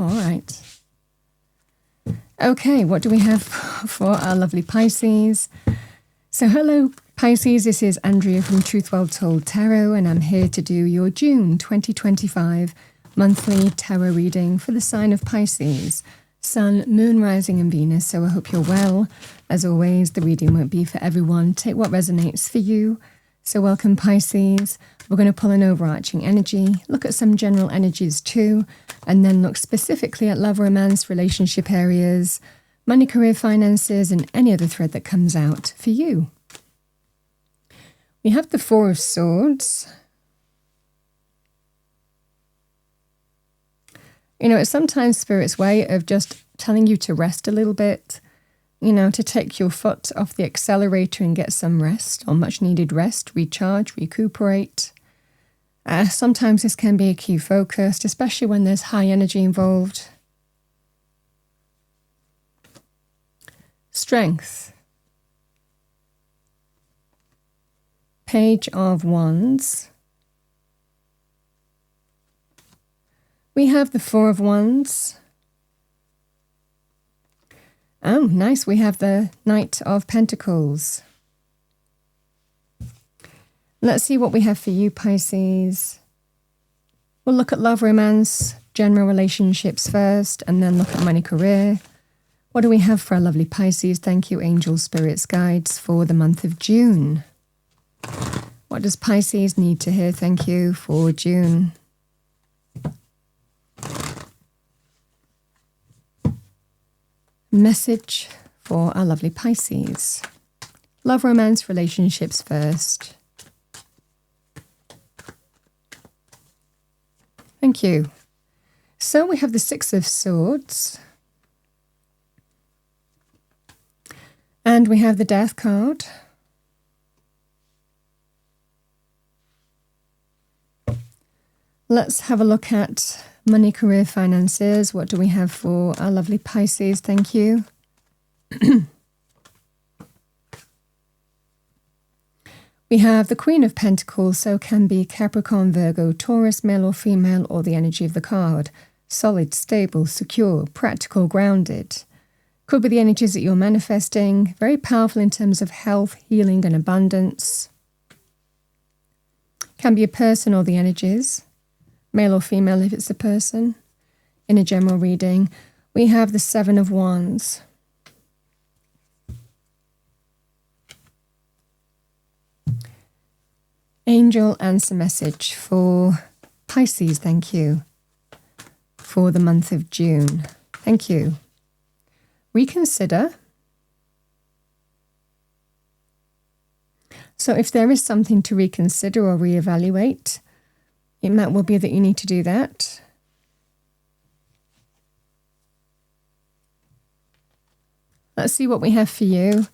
All right. Okay, what do we have for our lovely Pisces? So hello, Pisces. This is Andrea from Truth Well Told Tarot, and I'm here to do your June 2025 monthly tarot reading for the sign of Pisces, Sun, Moon, Rising, and Venus. So I hope you're well. As always, the reading won't be for everyone. Take what resonates for you. So welcome, Pisces. We're going to pull an overarching energy, look at some general energies too, and then look specifically at love, romance, relationship areas, money, career, finances, and any other thread that comes out for you. We have the Four of Swords. You know, it's sometimes Spirit's way of just telling you to rest a little bit, you know, to take your foot off the accelerator and get some rest, or much needed rest, recharge, recuperate. Sometimes this can be a key focus, especially when there's high energy involved. Strength. Page of Wands. We have the Four of Wands. Oh, nice. We have the Knight of Pentacles. Let's see what we have for you, Pisces. We'll look at love, romance, general relationships first, and then look at money, career. What do we have for our lovely Pisces? Thank you, angels, spirits, guides, for the month of June. What does Pisces need to hear? Thank you for June. Message for our lovely Pisces. Love, romance, relationships first. Thank you. So we have the Six of Swords. And we have the Death card. Let's have a look at money, career, finances. What do we have for our lovely Pisces? Thank you. We have the Queen of Pentacles, so can be Capricorn, Virgo, Taurus, male or female, or the energy of the card. Solid, stable, secure, practical, grounded. Could be the energies that you're manifesting. Very powerful in terms of health, healing, and abundance. Can be a person or the energies. Male or female if it's a person. In a general reading, we have the Seven of Wands. Angel answer message for Pisces, thank you, for the month of June. Thank you. Reconsider. So if there is something to reconsider or reevaluate, it might well be that you need to do that. Let's see what we have for you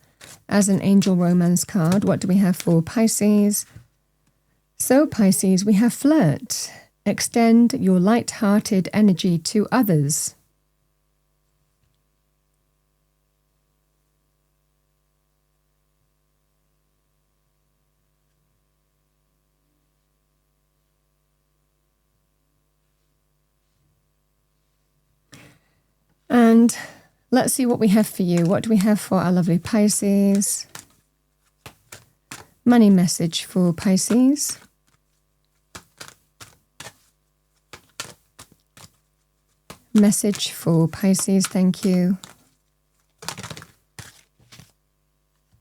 as an angel romance card. What do we have for Pisces? So Pisces, we have flirt. Extend your light-hearted energy to others. And let's see what we have for you. What do we have for our lovely Pisces? Money message for Pisces. Message for Pisces, thank you.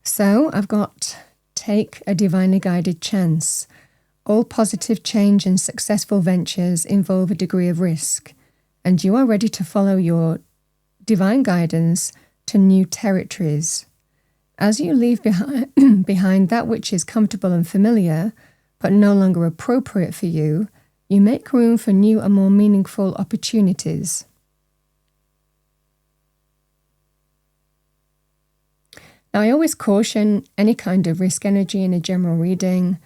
So I've got take a divinely guided chance. All positive change and successful ventures involve a degree of risk, and you are ready to follow your divine guidance to new territories. As you leave behind that which is comfortable and familiar, but no longer appropriate for you, you make room for new and more meaningful opportunities. Now, I always caution any kind of risk energy in a general reading.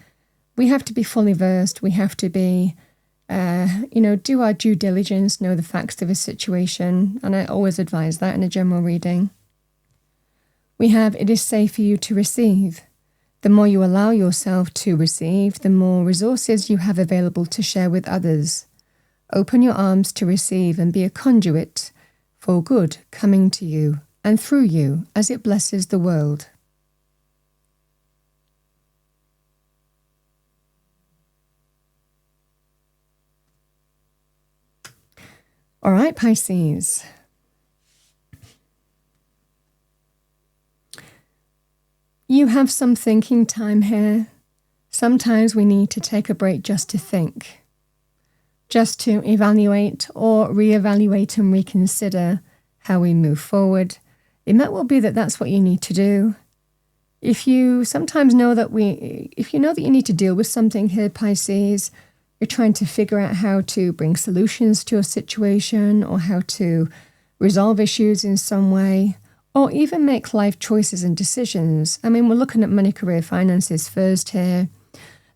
We have to be fully versed. We have to be, do our due diligence, know the facts of a situation. And I always advise that in a general reading. We have, it is safe for you to receive. The more you allow yourself to receive, the more resources you have available to share with others. Open your arms to receive and be a conduit for good coming to you and through you as it blesses the world. All right, Pisces. You have some thinking time here. Sometimes we need to take a break just to think, just to evaluate or reevaluate and reconsider how we move forward. It might well be that that's what you need to do. If you sometimes know that you know that you need to deal with something here, Pisces, you're trying to figure out how to bring solutions to a situation or how to resolve issues in some way, or even make life choices and decisions. I mean, we're looking at money, career, finances first here.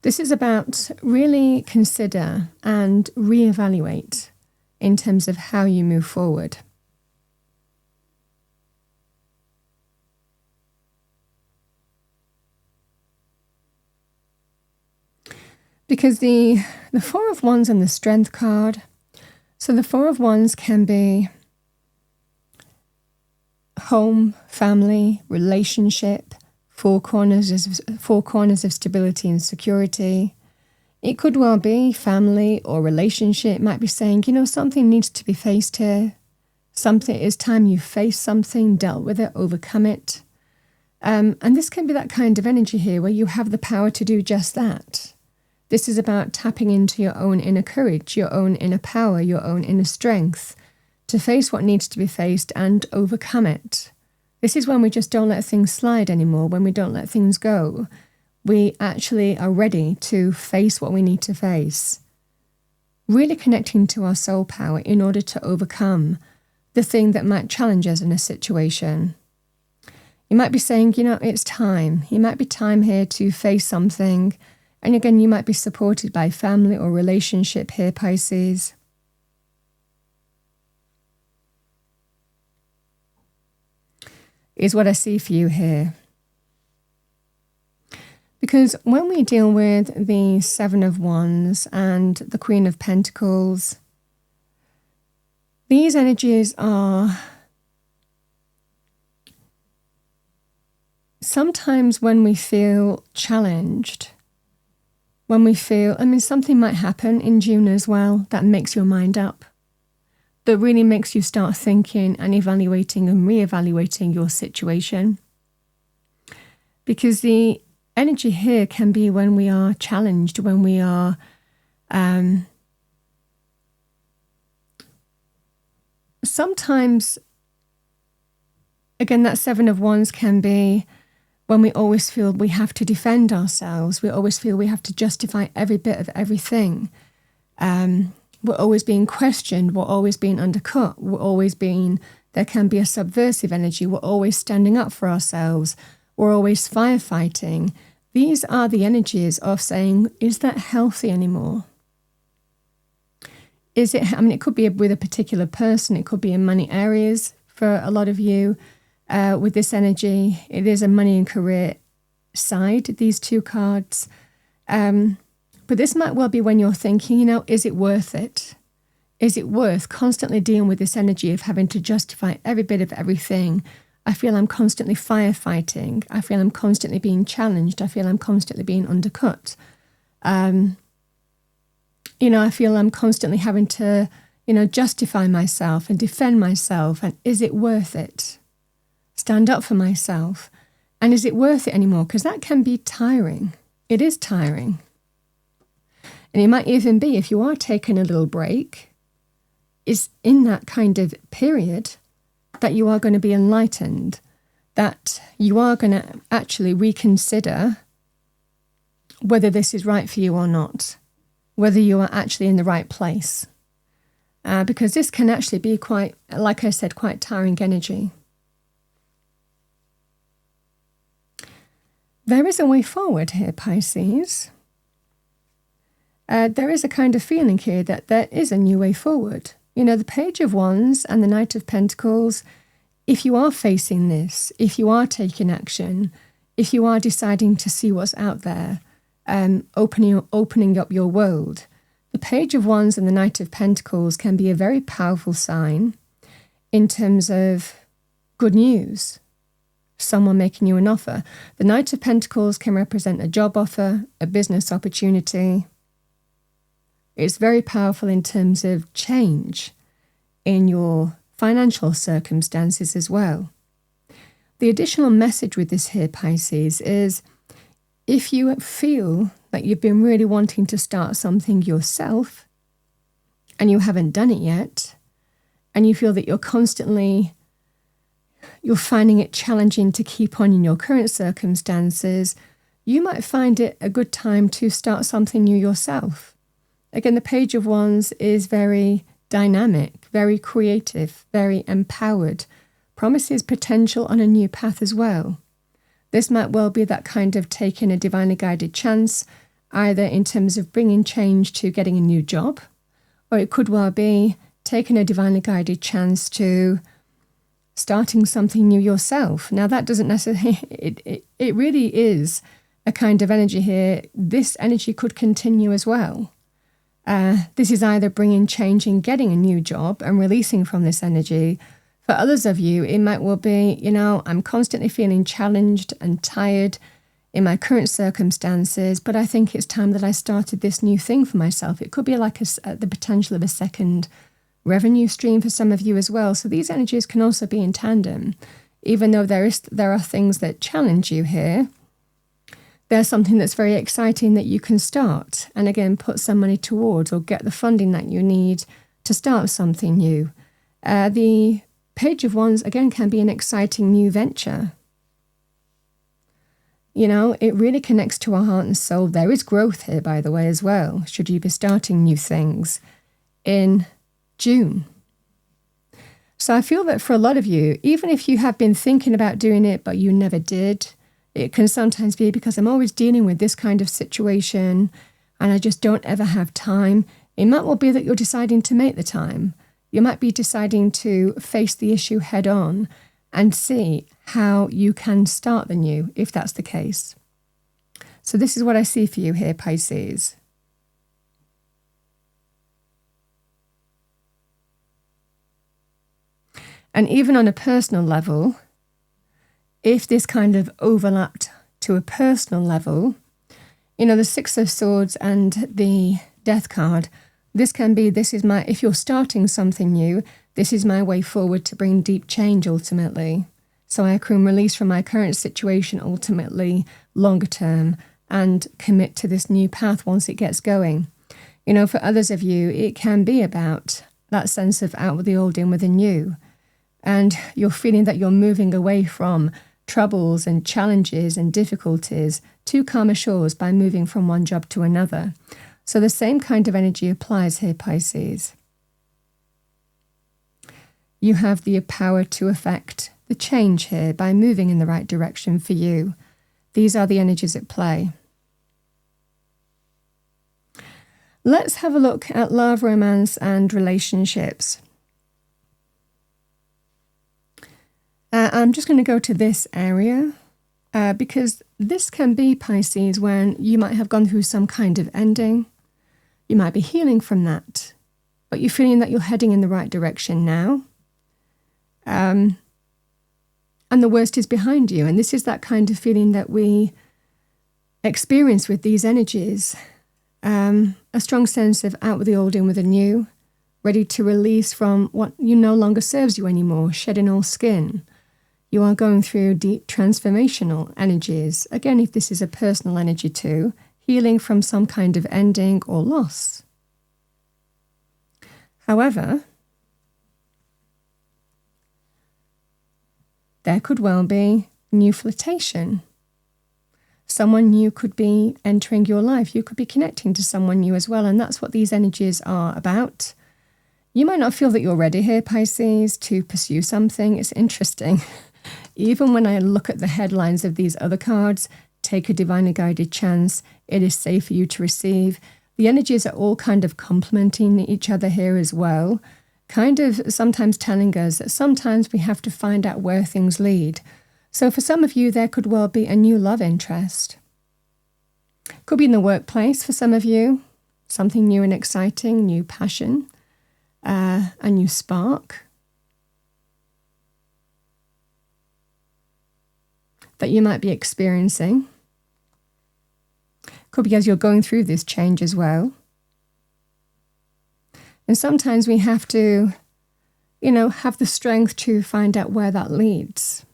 This is about really consider and reevaluate in terms of how you move forward. Because the Four of Wands and the Strength card, so the Four of Wands can be home, family, relationship, four corners of stability and security. It could well be family or relationship. It might be saying, something needs to be faced here. It's time you face something, dealt with it, overcome it. And this can be that kind of energy here where you have the power to do just that. This is about tapping into your own inner courage, your own inner power, your own inner strength to face what needs to be faced and overcome it. This is when we just don't let things slide anymore, when we don't let things go. We actually are ready to face what we need to face. Really connecting to our soul power in order to overcome the thing that might challenge us in a situation. You might be saying, it's time. It might be time here to face something. And again, you might be supported by family or relationship here, Pisces. Is what I see for you here. Because when we deal with the Seven of Wands and the Queen of Pentacles, these energies are sometimes when we feel challenged, when we feel, something might happen in June as well that makes your mind up, that really makes you start thinking and evaluating and reevaluating your situation. Because the energy here can be when we are challenged, when we are sometimes, again, that Seven of Wands can be when we always feel we have to defend ourselves. We always feel we have to justify every bit of everything. We're always being questioned. We're always being undercut. There can be a subversive energy. We're always standing up for ourselves. We're always firefighting. These are the energies of saying, is that healthy anymore? Is it, it could be with a particular person. It could be in money areas for a lot of you. With this energy, it is a money and career side, these two cards. But this might well be when you're thinking, is it worth it? Is it worth constantly dealing with this energy of having to justify every bit of everything? I feel I'm constantly firefighting. I feel I'm constantly being challenged. I feel I'm constantly being undercut. I feel I'm constantly having to, justify myself and defend myself. And is it worth it? Stand up for myself. And is it worth it anymore? Because that can be tiring. It is tiring. And it might even be, if you are taking a little break, is in that kind of period that you are going to be enlightened, that you are going to actually reconsider whether this is right for you or not, whether you are actually in the right place. Because this can actually be quite, like I said, quite tiring energy. There is a way forward here, Pisces. There is a kind of feeling here that there is a new way forward. The Page of Wands and the Knight of Pentacles, if you are facing this, if you are taking action, if you are deciding to see what's out there, opening up your world, The Page of Wands and the Knight of Pentacles can be a very powerful sign in terms of good news, someone making you an offer. The Knight of Pentacles can represent a job offer, a business opportunity. It's very powerful in terms of change in your financial circumstances as well. The additional message with this here, Pisces, is if you feel that you've been really wanting to start something yourself and you haven't done it yet, and you feel that you're finding it challenging to keep on in your current circumstances, you might find it a good time to start something new yourself. Again, the Page of Wands is very dynamic, very creative, very empowered, promises potential on a new path as well. This might well be that kind of taking a divinely guided chance, either in terms of bringing change to getting a new job, or it could well be taking a divinely guided chance to starting something new yourself. Now, that doesn't necessarily, it really is a kind of energy here. This energy could continue as well. This is either bringing change and getting a new job and releasing from this energy. For others of you, it might well be, I'm constantly feeling challenged and tired in my current circumstances, but I think it's time that I started this new thing for myself. It could be like the potential of a second revenue stream for some of you as well. So these energies can also be in tandem. Even though there are things that challenge you here, there's something that's very exciting that you can start and again put some money towards or get the funding that you need to start something new. The Page of Wands again can be an exciting new venture. It really connects to our heart and soul. There is growth here, by the way, as well, should you be starting new things in June. So I feel that for a lot of you, even if you have been thinking about doing it, but you never did, it can sometimes be because I'm always dealing with this kind of situation and I just don't ever have time. It might well be that you're deciding to make the time. You might be deciding to face the issue head on and see how you can start the new, if that's the case. So this is what I see for you here, Pisces. And even on a personal level, if this kind of overlapped to a personal level, the Six of Swords and the Death card, if you're starting something new, this is my way forward to bring deep change ultimately. So I can release from my current situation ultimately longer term and commit to this new path once it gets going. For others of you, it can be about that sense of out with the old, in with the new. And you're feeling that you're moving away from troubles and challenges and difficulties to calmer shores by moving from one job to another. So the same kind of energy applies here, Pisces. You have the power to affect the change here by moving in the right direction for you. These are the energies at play. Let's have a look at love, romance, and relationships. I'm just going to go to this area because this can be, Pisces, when you might have gone through some kind of ending. You might be healing from that, but you're feeling that you're heading in the right direction now. And the worst is behind you. And this is that kind of feeling that we experience with these energies. A strong sense of out with the old, in with the new, ready to release from what no longer serves you anymore, shedding all skin. You are going through deep transformational energies. Again, if this is a personal energy too, healing from some kind of ending or loss. However, there could well be new flirtation. Someone new could be entering your life. You could be connecting to someone new as well, and that's what these energies are about. You might not feel that you're ready here, Pisces, to pursue something. It's interesting. Even when I look at the headlines of these other cards, take a divinely guided chance, it is safe for you to receive. The energies are all kind of complementing each other here as well, kind of sometimes telling us that sometimes we have to find out where things lead. So for some of you, there could well be a new love interest. Could be in the workplace for some of you. something new and exciting, new passion, a new spark that you might be experiencing. Could be as you're going through this change as well. And sometimes we have to, have the strength to find out where that leads.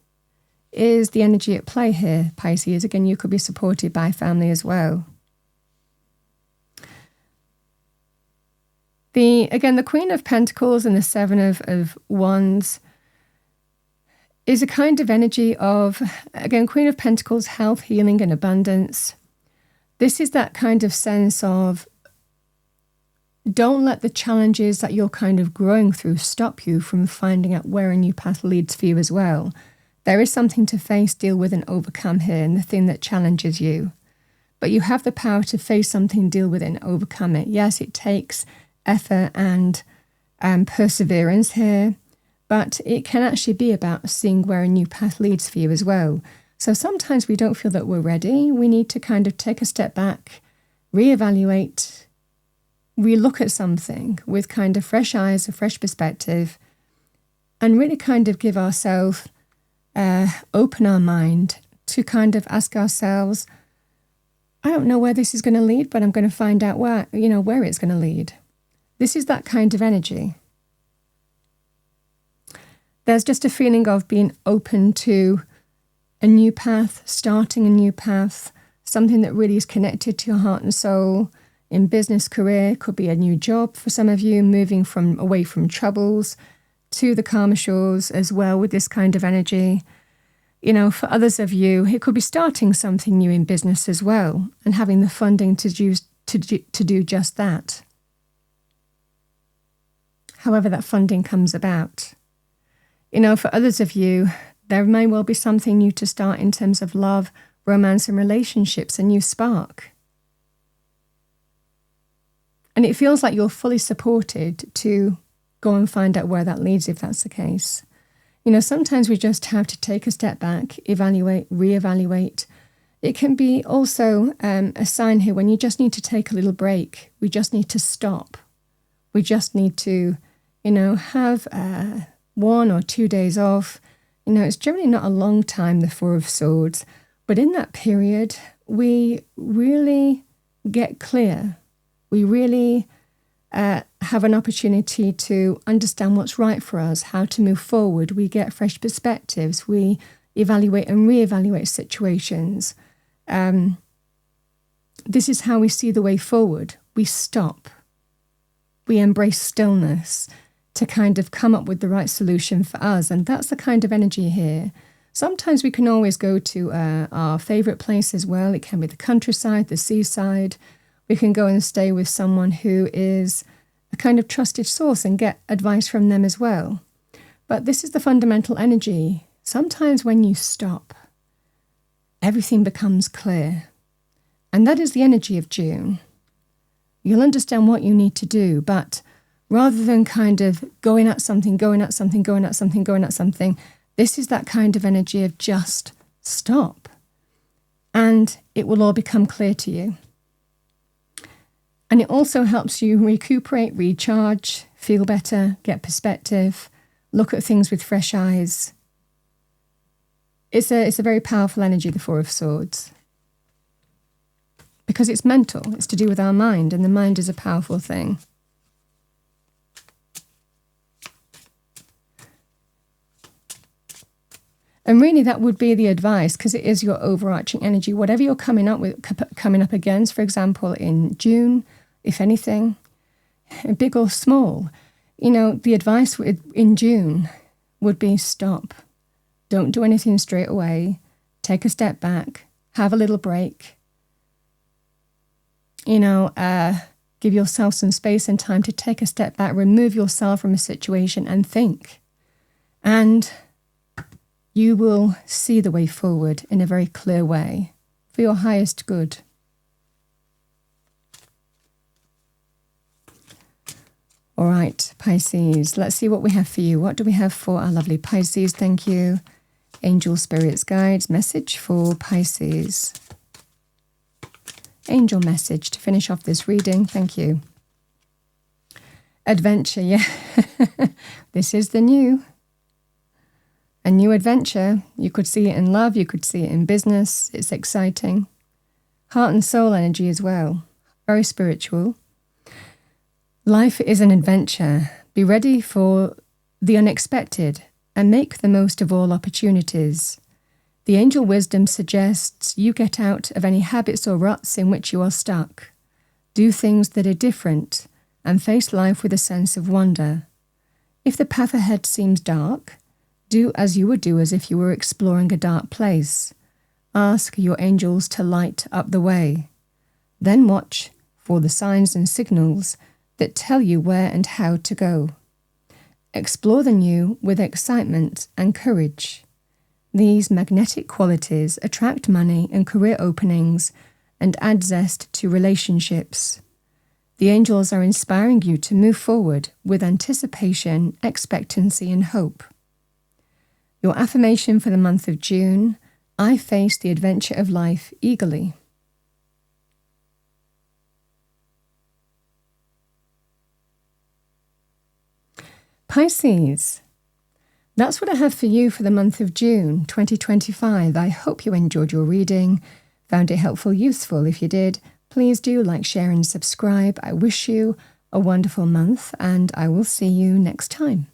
Is the energy at play here, Pisces? Again, you could be supported by family as well. The Queen of Pentacles and the Seven of Wands is a kind of energy of, again, Queen of Pentacles, health, healing, and abundance. This is that kind of sense of don't let the challenges that you're kind of growing through stop you from finding out where a new path leads for you as well. There is something to face, deal with, and overcome here, and the thing that challenges you. But you have the power to face something, deal with it, and overcome it. Yes, it takes effort and perseverance here, but it can actually be about seeing where a new path leads for you as well. So sometimes we don't feel that we're ready. We need to kind of take a step back, reevaluate, relook at something with kind of fresh eyes, a fresh perspective, and really kind of give ourselves, open our mind to kind of ask ourselves, I don't know where this is going to lead, but I'm going to find out where it's going to lead. This is that kind of energy. There's just a feeling of being open to a new path, starting a new path, something that really is connected to your heart and soul. In business, career, could be a new job for some of you, moving away from troubles to the calmer shores as well with this kind of energy. For others of you, it could be starting something new in business as well and having the funding to do just that. However that funding comes about. For others of you, there may well be something new to start in terms of love, romance, and relationships, a new spark. And it feels like you're fully supported to go and find out where that leads if that's the case. Sometimes we just have to take a step back, evaluate, reevaluate. It can be also a sign here when you just need to take a little break. We just need to stop. We just need to, have 1 or 2 days off. It's generally not a long time, the Four of Swords. But in that period, we really get clear. We really have an opportunity to understand what's right for us, how to move forward. We get fresh perspectives. We evaluate and reevaluate situations. This is how we see the way forward. We stop. We embrace stillness to kind of come up with the right solution for us. And that's the kind of energy here. Sometimes we can always go to our favourite place as well. It can be the countryside, the seaside. We can go and stay with someone who is a kind of trusted source and get advice from them as well. But this is the fundamental energy. Sometimes when you stop, everything becomes clear. And that is the energy of June. You'll understand what you need to do, but rather than kind of going at something, this is that kind of energy of just stop. And it will all become clear to you. And it also helps you recuperate, recharge, feel better, get perspective, look at things with fresh eyes. It's a very powerful energy, the Four of Swords. Because it's mental, it's to do with our mind, and the mind is a powerful thing. And really that would be the advice, because it is your overarching energy. Whatever you're coming up against, for example, in June, if anything, big or small, the advice in June would be stop. Don't do anything straight away. Take a step back. Have a little break. Give yourself some space and time to take a step back, remove yourself from a situation and think. And you will see the way forward in a very clear way for your highest good. All right, Pisces, let's see what we have for you. What do we have for our lovely Pisces? Thank you. Angel, spirits, guides, message for Pisces. angel message to finish off this reading. Thank you. Adventure, yeah. This is the new. A new adventure. You could see it in love, you could see it in business. It's exciting. Heart and soul energy as well. Very spiritual. Life is an adventure. Be ready for the unexpected and make the most of all opportunities. The angel wisdom suggests you get out of any habits or ruts in which you are stuck. Do things that are different and face life with a sense of wonder. If the path ahead seems dark, do as you would do as if you were exploring a dark place. Ask your angels to light up the way. Then watch for the signs and signals that tell you where and how to go. Explore the new with excitement and courage. These magnetic qualities attract money and career openings and add zest to relationships. The angels are inspiring you to move forward with anticipation, expectancy, and hope. Your affirmation for the month of June: I face the adventure of life eagerly. Pisces. That's what I have for you for the month of June 2025. I hope you enjoyed your reading, found it helpful, useful. If you did, please do like, share, and subscribe. I wish you a wonderful month, and I will see you next time.